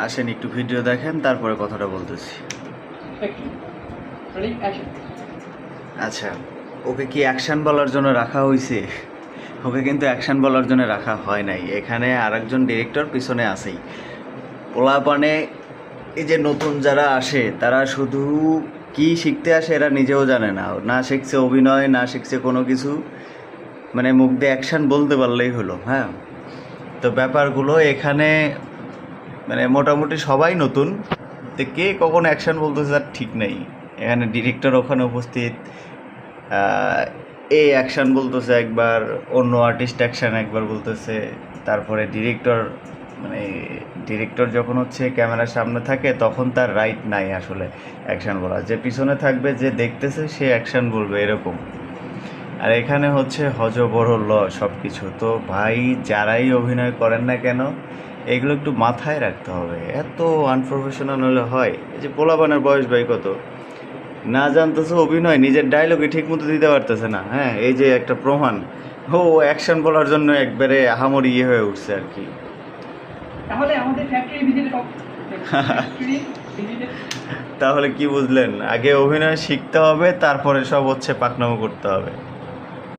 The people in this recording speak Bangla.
আসেন একটু ভিডিও দেখেন, তারপরে কথাটা বলতেছি। আচ্ছা, ওকে কি অ্যাকশন বলার জন্য রাখা হয়েছে? ওকে কিন্তু অ্যাকশন বলার জন্য রাখা হয় নাই। এখানে আরেকজন ডিরেক্টর পিছনে আছেই। পোলাপানে এই যে নতুন যারা আসে তারা শুধু কি শিখতে আসে এরা নিজেও জানে না, না শিখছে অভিনয়, না শিখছে কোনো কিছু, মানে মুখ দিয়ে অ্যাকশন বলতে পারলেই হলো। হ্যাঁ, তো ব্যাপারগুলো এখানে মানে মোটামুটি সবাই নতুন, তো কে কখন অ্যাকশন বলতেছে তার ঠিক নেই। এখানে ডিরেক্টর ওখানে উপস্থিত, এ অ্যাকশন বলতেছে একবার, অন্য আর্টিস্ট অ্যাকশন একবার বলতেছে, তারপরে ডিরেক্টর, মানে ডিরেক্টর যখন হচ্ছে ক্যামেরার সামনে থাকে তখন তার রাইট নাই আসলে অ্যাকশন বলা, যে পিছনে থাকবে যে দেখতেছে সে অ্যাকশন বলবে এরকম। আর এখানে হচ্ছে হযবরল সব কিছু। তো ভাই যারাই অভিনয় করেন না কেন এগুলো একটু মাথায় রাখতে হবে, এত আনপ্রফেশনাল হলে হয়? এই যে পোলাপানের বয়স ভাই কত, না জানতেছে অভিনয়, নিজের ডায়লগে ঠিক মতো দিতে পারতেছে না। হ্যাঁ, এই যে একটা প্রমাণ, ও অ্যাকশন বলার জন্য একবারে আহামরি ইয়ে হয়ে উঠছে আর কি। তাহলে আমাদের ফ্যাক্টরি ভিজিটে তাহলে কি বুঝলেন? আগে অভিনয় শিখতে হবে, তারপরে সব হচ্ছে পাকনামো করতে হবে।